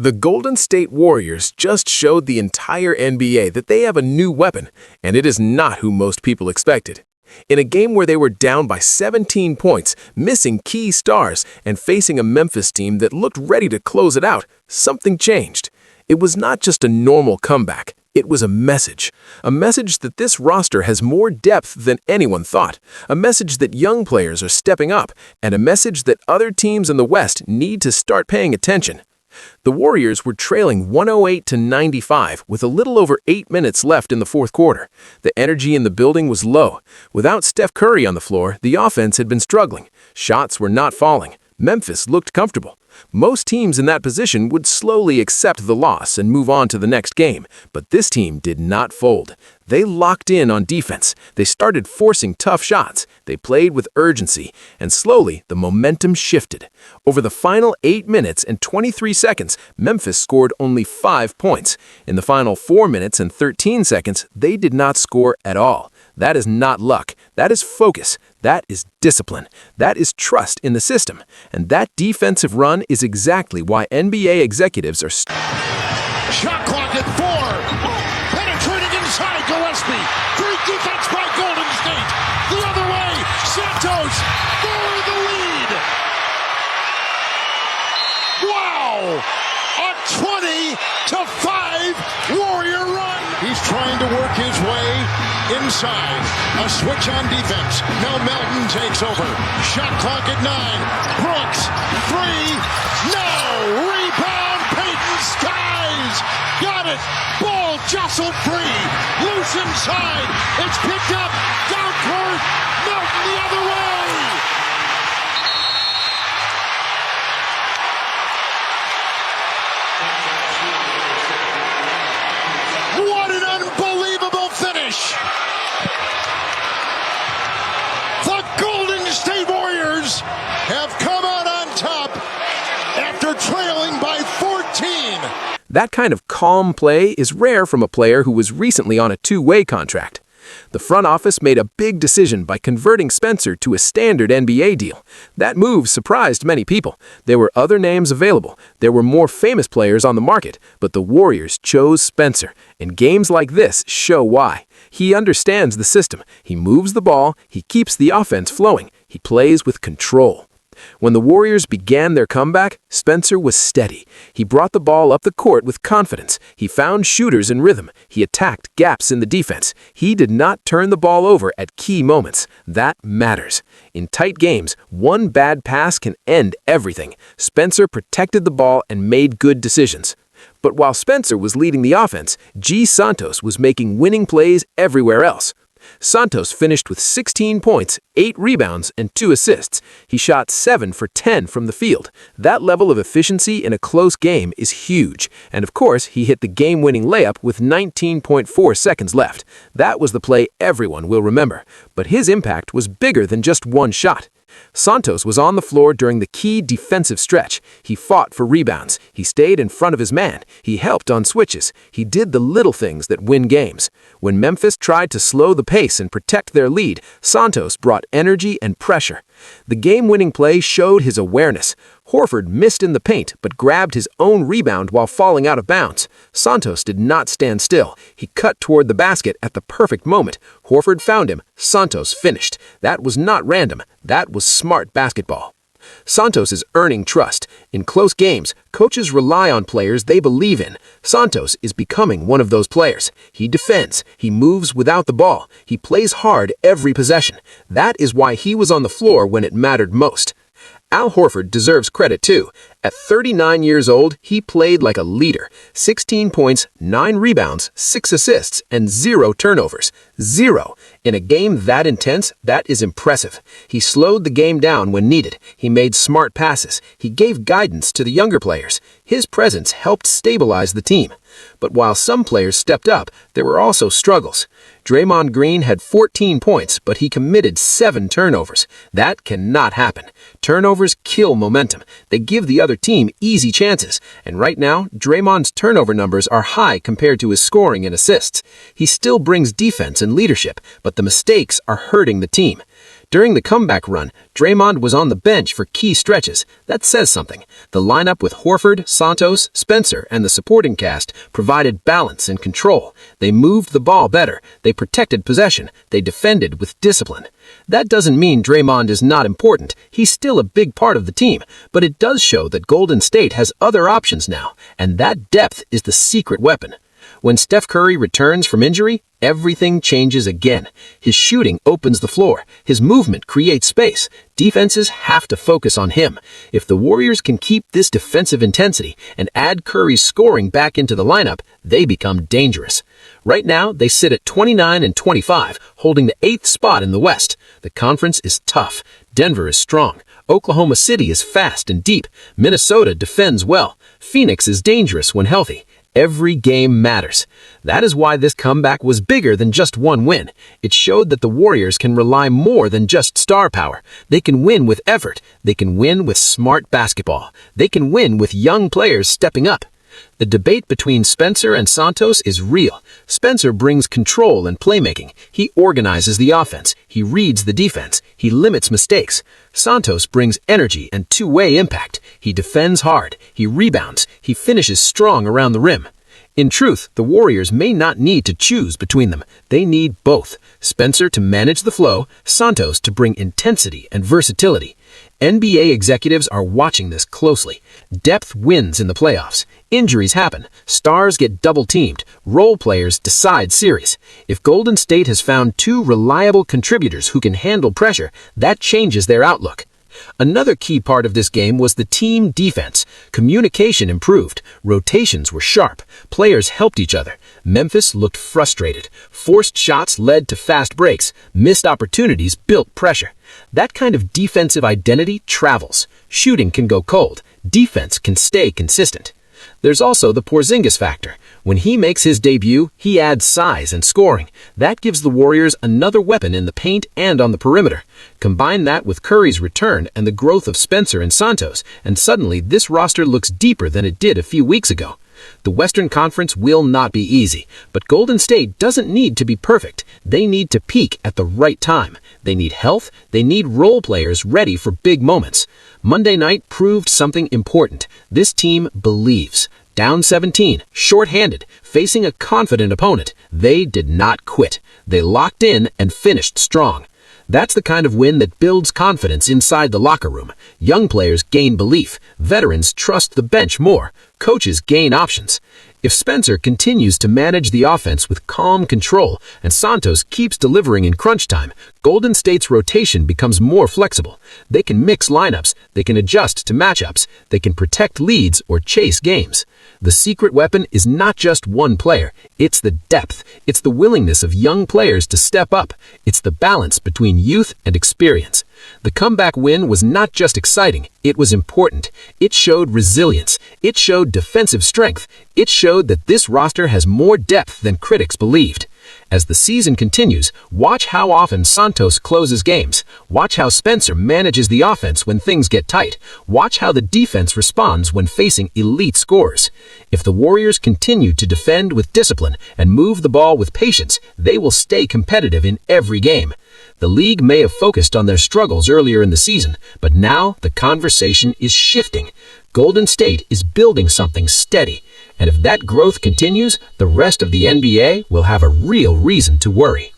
The Golden State Warriors just showed the entire NBA that they have a new weapon, and it is not who most people expected. In a game where they were down by 17 points, missing key stars, and facing a Memphis team that looked ready to close it out, something changed. It was not just a normal comeback. It was a message. A message that this roster has more depth than anyone thought. A message that young players are stepping up, and a message that other teams in the West need to start paying attention. The Warriors were trailing 108-95 with a little over 8 minutes left in the fourth quarter. The energy in the building was low. Without Steph Curry on the floor, the offense had been struggling. Shots were not falling. Memphis looked comfortable. Most teams in that position would slowly accept the loss and move on to the next game, but this team did not fold. They locked in on defense. They started forcing tough shots. They played with urgency, and slowly the momentum shifted. Over the final 8 minutes and 23 seconds, Memphis scored only 5 points. In the final 4 minutes and 13 seconds, they did not score at all. That is not luck. That is focus. That is discipline. That is trust in the system. And that defensive run is exactly why NBA executives are shot clock at 4. Penetrating inside Gillespie. Great defense by Golden State. The other way. Santos for the lead. Wow. A 20-5 Warrior run. He's trying to work his way inside. A switch on defense. Now Melton takes over. Shot clock at 9. Brooks. 3. No. Rebound. Peyton Skies. Got it. Ball jostled free. Loose inside. It's picked up. Down court. Melton the other way. What an unbelievable finish. The Golden State Warriors have come out on top after trailing by 14. That kind of calm play is rare from a player who was recently on a two-way contract. The front office made a big decision by converting Spencer to a standard NBA deal. That move surprised many people. There were other names available. There were more famous players on the market, but the Warriors chose Spencer. And games like this show why. He understands the system. He moves the ball. He keeps the offense flowing. He plays with control. When the Warriors began their comeback, Spencer was steady. He brought the ball up the court with confidence. He found shooters in rhythm. He attacked gaps in the defense. He did not turn the ball over at key moments. That matters. In tight games, one bad pass can end everything. Spencer protected the ball and made good decisions. But while Spencer was leading the offense, G. Santos was making winning plays everywhere else. Santos finished with 16 points, 8 rebounds, and 2 assists. He shot 7 for 10 from the field. That level of efficiency in a close game is huge. And of course, he hit the game-winning layup with 19.4 seconds left. That was the play everyone will remember. But his impact was bigger than just one shot. Santos was on the floor during the key defensive stretch. He fought for rebounds. He stayed in front of his man. He helped on switches. He did the little things that win games. When Memphis tried to slow the pace and protect their lead, Santos brought energy and pressure. The game-winning play showed his awareness. Horford missed in the paint but grabbed his own rebound while falling out of bounds. Santos did not stand still. He cut toward the basket at the perfect moment. Horford found him. Santos finished. That was not random. That was smart basketball. Santos is earning trust. In close games, coaches rely on players they believe in. Santos is becoming one of those players. He defends. He moves without the ball. He plays hard every possession. That is why he was on the floor when it mattered most. Al Horford deserves credit too. At 39 years old, he played like a leader. 16 points, 9 rebounds, 6 assists, and 0 turnovers. 0. In a game that intense, that is impressive. He slowed the game down when needed. He made smart passes. He gave guidance to the younger players. His presence helped stabilize the team. But while some players stepped up, there were also struggles. Draymond Green had 14 points, but he committed 7 turnovers. That cannot happen. Turnovers kill momentum. They give the other team easy chances. And right now, Draymond's turnover numbers are high compared to his scoring and assists. He still brings defense and leadership, but the mistakes are hurting the team. During the comeback run, Draymond was on the bench for key stretches. That says something. The lineup with Horford, Santos, Spencer, and the supporting cast provided balance and control. They moved the ball better. They protected possession. They defended with discipline. That doesn't mean Draymond is not important. He's still a big part of the team, but it does show that Golden State has other options now, and that depth is the secret weapon. When Steph Curry returns from injury, everything changes again. His shooting opens the floor. His movement creates space. Defenses have to focus on him. If the Warriors can keep this defensive intensity and add Curry's scoring back into the lineup, they become dangerous. Right now, they sit at 29-25, holding the 8th spot in the West. The conference is tough. Denver is strong. Oklahoma City is fast and deep. Minnesota defends well. Phoenix is dangerous when healthy. Every game matters. That is why this comeback was bigger than just one win. It showed that the Warriors can rely more than just star power. They can win with effort. They can win with smart basketball. They can win with young players stepping up. The debate between Spencer and Santos is real. Spencer brings control and playmaking. He organizes the offense. He reads the defense. He limits mistakes. Santos brings energy and two-way impact. He defends hard. He rebounds. He finishes strong around the rim. In truth, the Warriors may not need to choose between them. They need both. Spencer to manage the flow, Santos to bring intensity and versatility. NBA executives are watching this closely. Depth wins in the playoffs. Injuries happen. Stars get double-teamed. Role players decide series. If Golden State has found two reliable contributors who can handle pressure, that changes their outlook. Another key part of this game was the team defense. Communication improved. Rotations were sharp. Players helped each other. Memphis looked frustrated. Forced shots led to fast breaks. Missed opportunities built pressure. That kind of defensive identity travels. Shooting can go cold. Defense can stay consistent. There's also the Porzingis factor. When he makes his debut, he adds size and scoring. That gives the Warriors another weapon in the paint and on the perimeter. Combine that with Curry's return and the growth of Spencer and Santos, and suddenly this roster looks deeper than it did a few weeks ago. The Western Conference will not be easy, but Golden State doesn't need to be perfect. They need to peak at the right time. They need health. They need role players ready for big moments. Monday night proved something important. This team believes. Down 17, short-handed, facing a confident opponent, they did not quit. They locked in and finished strong. That's the kind of win that builds confidence inside the locker room. Young players gain belief. Veterans trust the bench more. Coaches gain options. If Spencer continues to manage the offense with calm control and Santos keeps delivering in crunch time, Golden State's rotation becomes more flexible. They can mix lineups, they can adjust to matchups, they can protect leads or chase games. The secret weapon is not just one player, it's the depth. It's the willingness of young players to step up. It's the balance between youth and experience. The comeback win was not just exciting, it was important. It showed resilience. It showed defensive strength. It showed that this roster has more depth than critics believed. As the season continues, watch how often Santos closes games. Watch how Spencer manages the offense when things get tight. Watch how the defense responds when facing elite scorers. If the Warriors continue to defend with discipline and move the ball with patience, they will stay competitive in every game. The league may have focused on their struggles earlier in the season, but now the conversation is shifting. Golden State is building something steady. And if that growth continues, the rest of the NBA will have a real reason to worry.